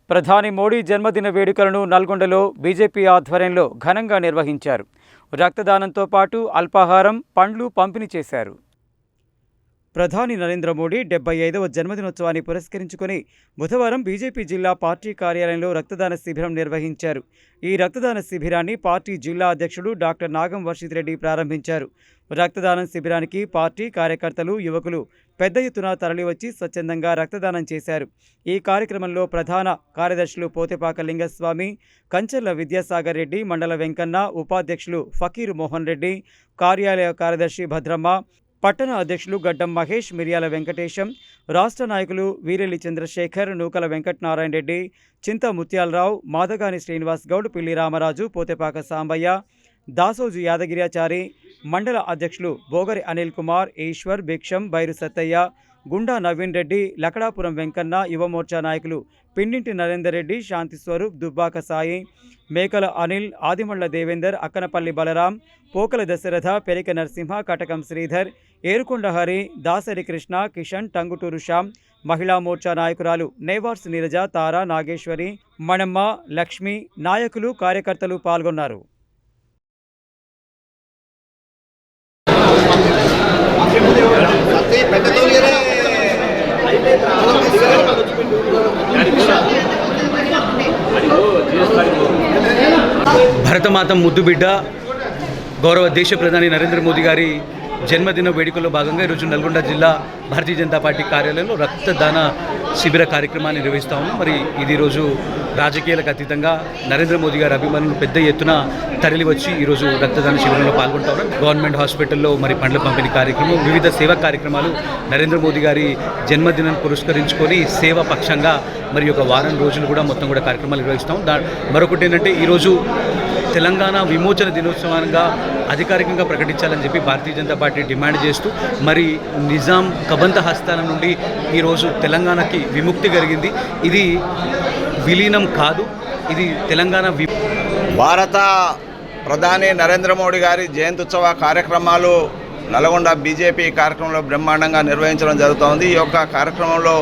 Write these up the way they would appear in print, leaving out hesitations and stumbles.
ప్రధాని మోడీ జన్మదిన వేడుకలను నల్గొండలో బీజేపీ ఆధ్వర్యంలో ఘనంగా నిర్వహించారు. రక్తదానంతో పాటు అల్పాహారం, పండ్లు పంపిణీ చేశారు. ప్రధాని నరేంద్ర మోడీ 75వ జన్మదినోత్సవాన్ని పురస్కరించుకొని బుధవారం బీజేపీ జిల్లా పార్టీ కార్యాలయంలో రక్తదాన శిబిరం నిర్వహించారు. ఈ రక్తదాన శిబిరాన్ని పార్టీ జిల్లా అధ్యక్షుడు డాక్టర్ నాగం వర్షిత్ రెడ్డి ప్రారంభించారు. రక్తదానం శిబిరానికి పార్టీ కార్యకర్తలు, యువకులు పెద్ద ఎత్తున తరలివచ్చి స్వచ్ఛందంగా రక్తదానం చేశారు. ఈ కార్యక్రమంలో ప్రధాన కార్యదర్శులు పోతేపాక లింగస్వామి, కంచర్ల విద్యాసాగర్ రెడ్డి, మండల వెంకన్న, ఉపాధ్యక్షులు ఫకీరు మోహన్ రెడ్డి, కార్యాలయ కార్యదర్శి భద్రమ్మ, పట్టణ అధ్యక్షులు గడ్డం మహేష్, మిర్యాల వెంకటేశం, రాష్ట్ర నాయకులు వీరెల్లి చంద్రశేఖర్, నూకల వెంకటనారాయణ రెడ్డి, చింత ముత్యాలరావు, మాదగాని శ్రీనివాస్ గౌడ్, పిల్లి రామరాజు, పోతేపాక సాంబయ్య, దాసోజు యాదగిరిచారి, మండల అధ్యక్షులు బోగరి అనిల్ కుమార్, ఈశ్వర్, భిక్షం, బైరు సత్తయ్య, గుండా నవీన్ రెడ్డి, లకడాపురం వెంకన్న, యువమోర్చా నాయకులు పిండింటి నరేందర్ రెడ్డి, శాంతి స్వరూప్, దుబ్బాక సాయి, మేకల అనిల్, ఆదిమళ్ల దేవేందర్, అక్కనపల్లి బలరాం, పోకల దశరథ, పెరిక నరసింహ, కటకం శ్రీధర్, ఏరుకొండ హరి, దాసరి కృష్ణ, కిషన్, టంగుటూరు శ్యామ్, మహిళా మోర్చా నాయకురాలు నేవార్స్ నీరజ, తారా, నాగేశ్వరి, మణమ్మ, లక్ష్మి, నాయకులు, కార్యకర్తలు పాల్గొన్నారు. భరతమాత ముద్దుబిడ్డ గౌరవ దేశ ప్రధాని నరేంద్ర మోదీ గారి జన్మదిన వేడుకల్లో భాగంగా ఈరోజు నల్గొండ జిల్లా భారతీయ జనతా పార్టీ కార్యాలయంలో రక్తదాన శిబిర కార్యక్రమాన్ని నిర్వహిస్తూ ఉన్నాం. మరి ఇది ఈరోజు రాజకీయాలకు అతీతంగా నరేంద్ర మోదీ గారి అభిమానులు పెద్ద ఎత్తున తరలి వచ్చి ఈరోజు రక్తదాన శిబిరంలో పాల్గొంటూ ఉన్నారు. గవర్నమెంట్ హాస్పిటల్లో మరి పండ్ల పంపిణీ కార్యక్రమం, వివిధ సేవా కార్యక్రమాలు నరేంద్ర మోదీ గారి జన్మదినాన్ని పురస్కరించుకొని సేవా పక్షంగా మరి ఒక వారం రోజులు కూడా మొత్తం కూడా కార్యక్రమాలు నిర్వహిస్తాం. మరొకటి ఏంటంటే ఈరోజు తెలంగాణ విమోచన దినోత్సవంగా అధికారికంగా ప్రకటించాలని చెప్పి భారతీయ జనతా పార్టీ డిమాండ్ చేస్తూ మరి నిజాం కబంధ హస్తాల నుండి ఈరోజు తెలంగాణకి విముక్తి కలిగింది. ఇది విలీనం కాదు, ఇది తెలంగాణ భారత ప్రధాని నరేంద్ర మోడీ గారి జయంత్యుత్సవ కార్యక్రమాలు నల్గొండ బీజేపీ కార్యక్రమంలో బ్రహ్మాండంగా నిర్వహించడం జరుగుతోంది. ఈ యొక్క కార్యక్రమంలో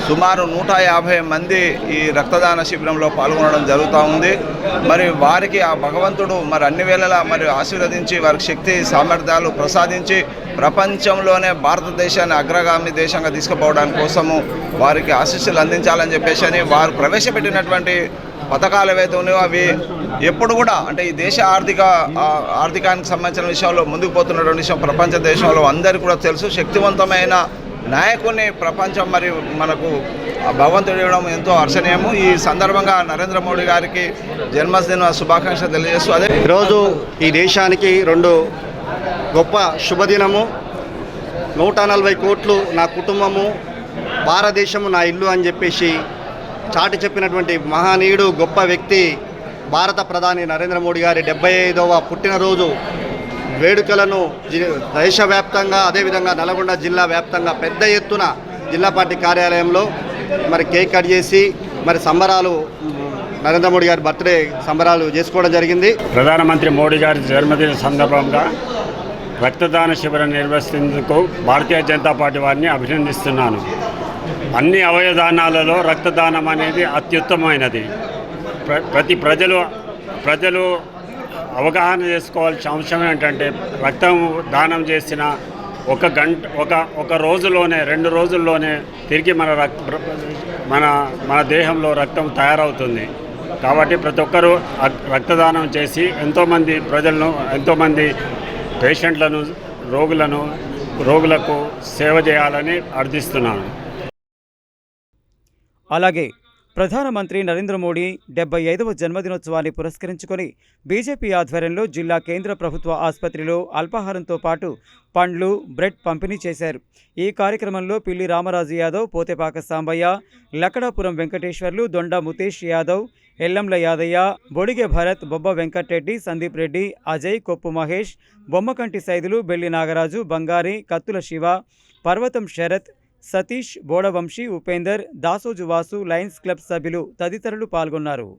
సుమారు 150 మంది ఈ రక్తదాన శిబిరంలో పాల్గొనడం జరుగుతూ ఉంది. మరి వారికి ఆ భగవంతుడు మరి అన్ని వేళలా మరి ఆశీర్వదించి వారికి శక్తి సామర్థ్యాలు ప్రసాదించి ప్రపంచంలోనే భారతదేశాన్ని అగ్రగామి దేశంగా తీసుకుపోవడానికి కోసము వారికి ఆశీస్సులు అందించాలని చెప్పేసి వారు ప్రవేశపెట్టినటువంటి పథకాలు ఏవైతే ఉన్నాయో అవి ఎప్పుడు కూడా అంటే ఈ దేశ ఆర్థికానికి సంబంధించిన విషయంలో ముందుకు పోతున్నటువంటి విషయం ప్రపంచ దేశంలో అందరికీ కూడా తెలుసు. శక్తివంతమైన నాయకుని ప్రపంచం మరి మనకు భగవంతుడు ఇవ్వడం ఎంతో హర్షణీయము. ఈ సందర్భంగా నరేంద్ర మోడీ గారికి జన్మదిన శుభాకాంక్షలు తెలియజేస్తూ అదే ఈరోజు ఈ దేశానికి 2 గొప్ప శుభదినము. 140 కోట్లు నా కుటుంబము, భారతదేశము నా ఇల్లు అని చెప్పేసి చాటి చెప్పినటువంటి మహనీయుడు, గొప్ప వ్యక్తి భారత ప్రధాని నరేంద్ర మోడీ గారి 75వ పుట్టినరోజు వేడుకలను దేశవ్యాప్తంగా అదేవిధంగా నల్గొండ జిల్లా వ్యాప్తంగా పెద్ద ఎత్తున జిల్లా పార్టీ కార్యాలయంలో మరి కేక్ కట్ చేసి మరి సంబరాలు, నరేంద్ర మోడీ గారి బర్త్డే సంబరాలు చేసుకోవడం జరిగింది. ప్రధానమంత్రి మోడీ గారి జన్మదిన సందర్భంగా రక్తదాన శిబిరం నిర్వహిస్తున్నందుకు భారతీయ జనతా పార్టీ వారిని అభినందిస్తున్నాను. అన్ని అవయదానాలలో రక్తదానం అనేది అత్యుత్తమమైనది. ప్రతి ప్రజలు అవగాహన చేసుకోవాల్సిన అంశం ఏంటంటే రక్తం దానం చేసిన ఒక రోజులోనే 2 రోజుల్లోనే తిరిగి మన దేహంలో రక్తం తయారవుతుంది. కాబట్టి ప్రతి ఒక్కరూ రక్తదానం చేసి ఎంతోమంది పేషెంట్లను, రోగులకు సేవ చేయాలని అర్థిస్తున్నాను. అలాగే ప్రధానమంత్రి నరేంద్ర మోడీ 75వ జన్మదినోత్సవాన్ని పురస్కరించుకొని బీజేపీ ఆధ్వర్యంలో జిల్లా కేంద్ర ప్రభుత్వ ఆసుపత్రిలో అల్పాహారంతో పాటు పండ్లు, బ్రెడ్ పంపిణీ చేశారు. ఈ కార్యక్రమంలో పిల్లి రామరాజు యాదవ్, పోతేపాక సాంబయ్య, లకడాపురం వెంకటేశ్వర్లు, దొండ ముతేష్ యాదవ్, ఎల్లంల యాదయ్య, బొడిగె భరత్, బొబ్బ వెంకటరెడ్డి, సందీప్ రెడ్డి, అజయ్, కొప్పు మహేష్, బొమ్మకంటి సైదులు, బెల్లి నాగరాజు, బంగారి, కత్తుల శివ, పర్వతం శరత్, సతీష్, బోడవంశీ, ఉపేందర్, దాసోజు వాసు, లయన్స్ క్లబ్ సభ్యులు తదితరులు పాల్గొన్నారు.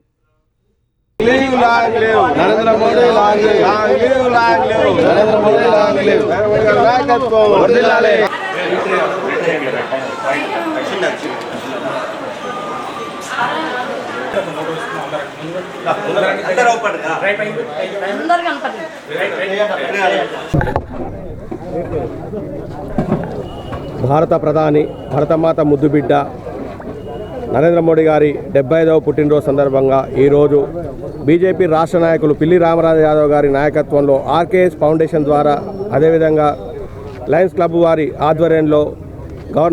భారత ప్రధాని భరతమాత ముద్దుబిడ్డ నరేంద్ర మోడీ గారి 75వ పుట్టినరోజు సందర్భంగా ఈరోజు బీజేపీ రాష్ట్ర నాయకులు పిల్లి రామరాజు యాదవ్ గారి నాయకత్వంలో ఆర్కేఎస్ ఫౌండేషన్ ద్వారా అదేవిధంగా లయన్స్ క్లబ్ వారి ఆధ్వర్యంలో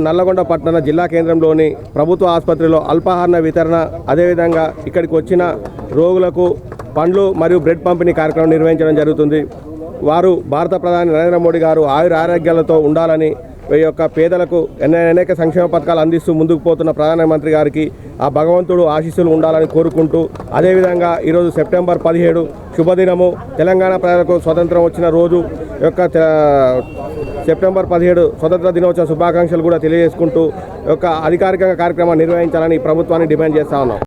నల్లగొండ పట్టణ జిల్లా కేంద్రంలోని ప్రభుత్వ ఆసుపత్రిలో అల్పాహార వితరణ అదేవిధంగా ఇక్కడికి వచ్చిన రోగులకు పండ్లు మరియు బ్రెడ్ పంపిణీ కార్యక్రమం నిర్వహించడం జరుగుతుంది. వారు భారత ప్రధాని నరేంద్ర మోడీ గారు ఆరోగ్యాలతో ఉండాలని ఈ యొక్క పేదలకు అనేక సంక్షేమ పథకాలు అందిస్తూ ముందుకు పోతున్న ప్రధానమంత్రి గారికి ఆ భగవంతుడు ఆశీస్సులు ఉండాలని కోరుకుంటూ అదేవిధంగా ఈరోజు సెప్టెంబర్ 17 శుభదినము. తెలంగాణ ప్రజలకు స్వతంత్రం వచ్చిన రోజు యొక్క సెప్టెంబర్ 17 స్వతంత్ర దినోత్సవ శుభాకాంక్షలు కూడా తెలియజేసుకుంటూ యొక్క అధికారికంగా కార్యక్రమాన్ని నిర్వహించాలని ప్రభుత్వాన్ని డిమాండ్ చేస్తా ఉన్నాం.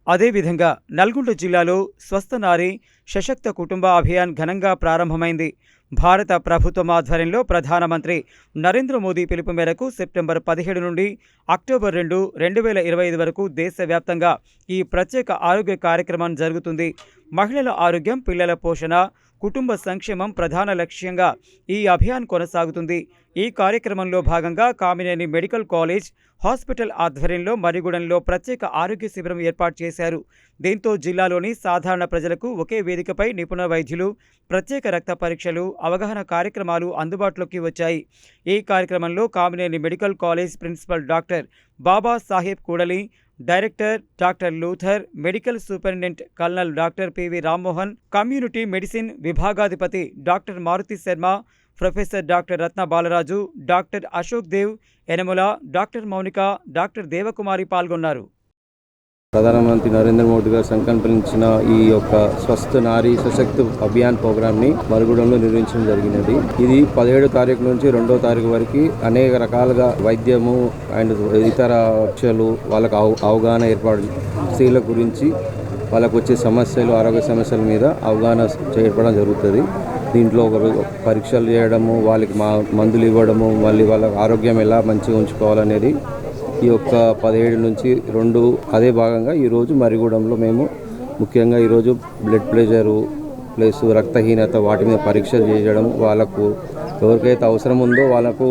అదేవిధంగా నల్గొండ జిల్లాలో స్వస్థ నారీ సశక్త కుటుంబ అభియాన్ ఘనంగా ప్రారంభమైంది. భారత ప్రభుత్వం ఆధ్వర్యంలో ప్రధానమంత్రి నరేంద్ర మోదీ పిలుపు మేరకు సెప్టెంబర్ 17 నుండి అక్టోబర్ 2, 2025 వరకు దేశవ్యాప్తంగా ఈ ప్రత్యేక ఆరోగ్య కార్యక్రమం జరుగుతుంది. మహిళల ఆరోగ్యం, పిల్లల పోషణ, కుటుంబ సంక్షేమం ప్రధాన లక్ష్యంగా ఈ అభియాన్ కొనసాగుతుంది. ఈ కార్యక్రమంలో భాగంగా కామినేని మెడికల్ కాలేజ్ హాస్పిటల్ ఆధ్వర్యంలో మరిగూడెంలో ప్రత్యేక ఆరోగ్య శిబిరం ఏర్పాటు చేశారు. దీంతో జిల్లాలోని సాధారణ ప్రజలకు ఒకే వేదికపై నిపుణ వైద్యులు, ప్రత్యేక రక్త పరీక్షలు, అవగాహన కార్యక్రమాలు అందుబాటులోకి వచ్చాయి. ఈ కార్యక్రమంలో Kamineni medical college principal doctor Baba Saheb కూడలి, director doctor Luther, medical superintendent colonel doctor PV Rammohan, community medicine విభాగాధిపతి doctor Maruthi Sharma, professor doctor Ratna Balaraju, doctor Ashok Dev, Yanamala, doctor Mounika, doctor Devakumari పాల్గొన్నారు. ప్రధానమంత్రి నరేంద్ర మోడీ గారు సంకల్పించిన ఈ యొక్క స్వస్థ నారీ సశక్తి అభియాన్ ప్రోగ్రామ్ని మరుగుడంలో నిర్వహించడం జరిగినది. ఇది 17వ తారీఖు నుంచి 2వ తారీఖు వరకు అనేక రకాలుగా వైద్యము అండ్ ఇతర పరీక్షలు, వాళ్ళకు అవగాహన ఏర్పాటు, స్త్రీల గురించి వాళ్ళకు వచ్చే సమస్యలు, ఆరోగ్య సమస్యల మీద అవగాహన చేయడం జరుగుతుంది. దీంట్లో ఒకరు పరీక్షలు చేయడము, వాళ్ళకి మందులు ఇవ్వడము, మళ్ళీ వాళ్ళ ఆరోగ్యం ఎలా మంచిగా ఉంచుకోవాలనేది ఈ యొక్క 17 నుంచి 2 అదే భాగంగా ఈరోజు మరిగూడెంలో మేము ముఖ్యంగా ఈరోజు బ్లడ్ ప్రెషరు ప్లస్ రక్తహీనత వాటి మీద పరీక్షలు చేయడం, వాళ్ళకు ఎవరికైతే అవసరం ఉందో వాళ్ళకు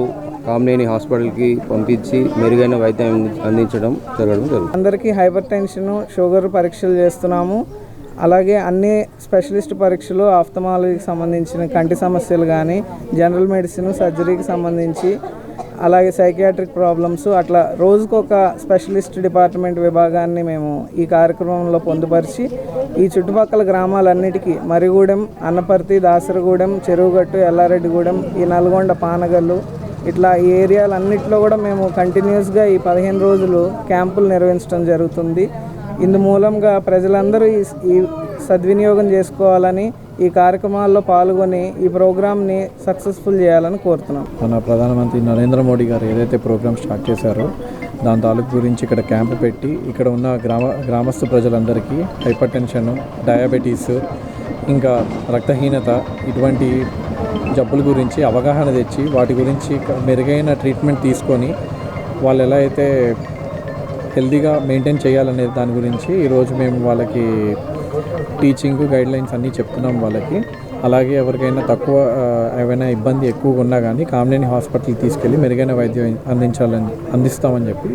కామినేని హాస్పిటల్కి పంపించి మెరుగైన వైద్యం అందించడం జరుగుతుంది. అందరికీ హైపర్ టెన్షన్, షుగర్ పరీక్షలు చేస్తున్నాము. అలాగే అన్ని స్పెషలిస్ట్ పరీక్షలు, ఆఫ్థమాలజీకి సంబంధించిన కంటి సమస్యలు కానీ, జనరల్ మెడిసిన్, సర్జరీకి సంబంధించి, అలాగే సైకియాట్రిక్ ప్రాబ్లమ్స్, అట్లా రోజుకొక స్పెషలిస్ట్ డిపార్ట్మెంట్ విభాగాన్ని మేము ఈ కార్యక్రమంలో పొందుపరిచి ఈ చుట్టుపక్కల గ్రామాలన్నిటికీ మరిగూడెం, అన్నపర్తి, దాసరగూడెం, చెరువుగట్టు, ఎల్లారెడ్డిగూడెం, ఈ నల్గొండ, పానగల్లు, ఇట్లా ఈ ఏరియాలన్నింటిలో కూడా మేము కంటిన్యూస్గా ఈ 15 రోజులు క్యాంపులు నిర్వహించడం జరుగుతుంది. ఇందు మూలంగా ప్రజలందరూ ఈ సద్వినియోగం చేసుకోవాలని, ఈ కార్యక్రమాల్లో పాల్గొని ఈ ప్రోగ్రామ్ని సక్సెస్ఫుల్ చేయాలని కోరుతున్నాం. మన ప్రధానమంత్రి నరేంద్ర మోడీ గారు ఏదైతే ప్రోగ్రామ్ స్టార్ట్ చేశారో దాని తాలూకు గురించి ఇక్కడ క్యాంపు పెట్టి ఇక్కడ ఉన్న గ్రామస్థ ప్రజలందరికీ హైపర్ టెన్షన్, డయాబెటీస్, ఇంకా రక్తహీనత ఇటువంటి జబ్బుల గురించి అవగాహన తెచ్చి వాటి గురించి మెరుగైన ట్రీట్మెంట్ తీసుకొని వాళ్ళు ఎలా అయితే హెల్తీగా మెయింటైన్ చేయాలనే దాని గురించి ఈరోజు మేము వాళ్ళకి టీచింగ్ గైడ్లైన్స్ అన్నీ చెప్తున్నాం వాళ్ళకి. అలాగే ఎవరికైనా ఏమైనా ఇబ్బంది ఎక్కువగా ఉన్నా కానీ కామినేని హాస్పిటల్కి తీసుకెళ్ళి మెరుగైన వైద్యం అందిస్తామని చెప్పి